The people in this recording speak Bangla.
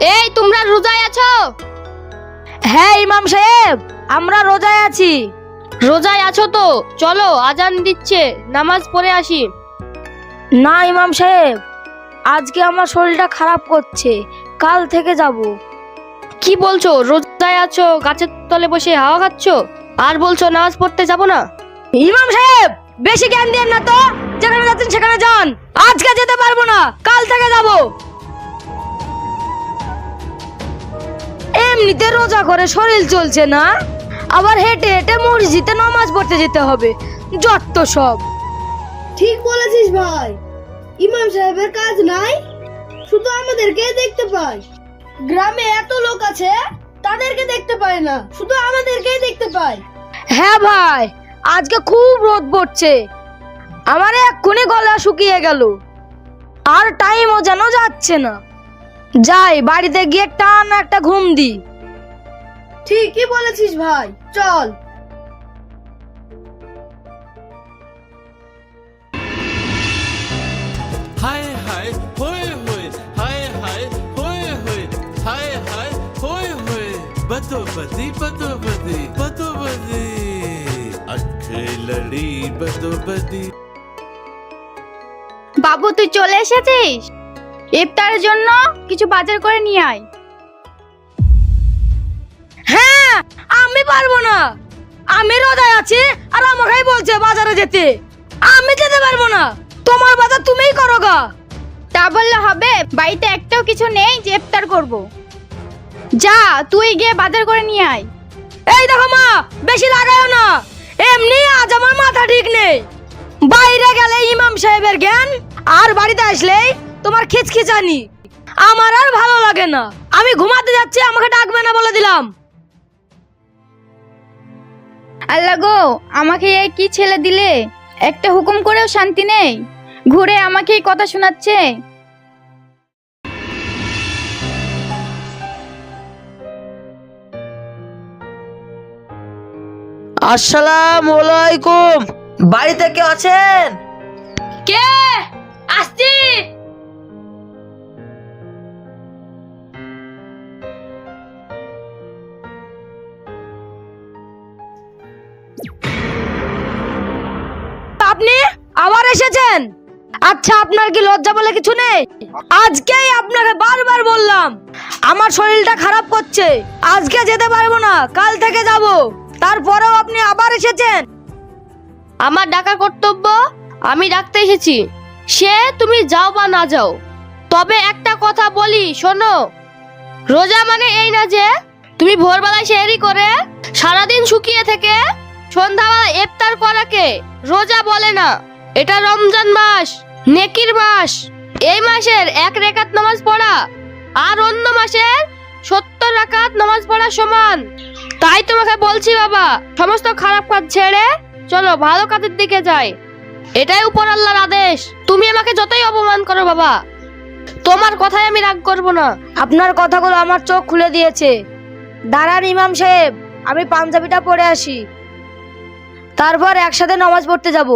এই তোমরা রোজায় আছো? হ্যাঁ ইমাম সাহেব, আমরা রোজায় আছি। রোজায় আছো তো চলো, আজান দিচ্ছে, নামাজ পড়ে আসি। না ইমাম সাহেব, আজকে আমার শরীরটা খারাপ করছে, কাল থেকে যাব। কি বলছো? রোজায় আছো, গাছের তলে বসে হাওয়া খাচ্ছো, আর বলছো নামাজ পড়তে যাব না? ইমাম সাহেব বেশি জ্ঞান দেন না তো, যেখানে যাচ্ছেন সেখানে যান। আজকে যেতে পারবো না, কাল থেকে যাব। এমনিতে রোজা করে শরীর চলছে না, আবার হেঁটে হেঁটে মসজিদে নামাজ পড়তে যেতে হবে, যত সব। ঠিক বলেছিস ভাই, ইমাম সাহেবের কাজ নাই, শুধু আমাদেরকে দেখতে পায়। গ্রামে এত লোক আছে, তাদেরকে দেখতে পায় না, শুধু আমাদেরকেই দেখতে পায়। হ্যাঁ ভাই, আজকে খুব রোদ পড়ছে, আমার এক্ষুনি গলা শুকিয়ে গেল, আর টাইমও যেন যাচ্ছে না। যাই বাড়িতে গিয়ে টান একটা ঘুম দি। ঠিকই বলেছিস ভাই, চল। हाय हाय होए होए, हाय हाय होए होए, हाय हाय होए होए, बदोबदी बदोबदी बदोबदी, अखे लड़ी बदोबदी। বাবু তুই চলে এসেছিস? ইফতারের জন্য কিছু বাজার করে নিয়ে আয়। হ্যাঁ, আমি পারবো না, আমি রোজায় আছি, আর আমাকেই বলছে বাজারে যেতে। আমি যেতে পারবো না, তোমার বাজার তুমিই করো গা। তা বললে হবে? বাড়িতে একটাও কিছু নেই যে ইফতার করব। যা তুই গিয়ে বাজার করে নিয়ে আয়। এই দেখো মা, বেশি লাগাও না, এমনি আজ আমার মাথা ঠিক নেই। বাইরে গেলে ইমাম সাহেবের জ্ঞান, আর বাড়িতে আসলেই তোমার খিচখিচানি। আমার আর ভালো লাগে না, আমি ঘুমাতে যাচ্ছি, আমাকে ডাকবে না বলে দিলাম। আল্লাহ গো, আমাকে এই কি ছেলে দিলে, একটা হুকুম করেও শান্তি নেই, ঘুরে আমাকেই কথা শোনাচ্ছে। আসসালামু আলাইকুম, বাড়িতে কেউ আছেন? কে? আসছি। আপনি আবার এসেছেন? আচ্ছা, আপনার কি লজ্জা বলে কিছু নেই? আজকেই আপনাকে বারবার বললাম আমার শরীরটা খারাপ করছে, আজকে যেতে পারবো না, কাল থেকে যাব। তারপরেও আপনি আবার এসেছেন। আমার ডাকার কর্তব্য, আমি ডাকতে এসেছি, সে তুমি যাও বা না যাও। তবে একটা কথা বলি শোনো, রোজা মানে এই না যে তুমি ভোরবেলায় সেহরি করে সারাদিন শুকিয়ে থেকে সন্ধ্যাবেলা ইফতার করাকে রোজা বলে না। এটা রমজান মাস, নেকির মাস। এই মাসের 1 রাকাত নামাজ পড়া আর অন্য মাসের 70 রাকাত নামাজ পড়া সমান। তাই তোমাকে বলছি বাবা, সমস্ত খারাপ কাজ ছেড়ে চলো ভালো কাজের দিকে যাই। এটাই উপর আল্লাহর আদেশ। তুমি আমাকে যতই অপমান করো বাবা, তোমার কথায় আমি রাগ করব না। আপনার কথাগুলো আমার চোখ খুলে দিয়েছে। দাঁড়ান ইমাম সাহেব, আমি পাঞ্জাবিটা পরে আসি, তারপর একসাথে নামাজ পড়তে যাব।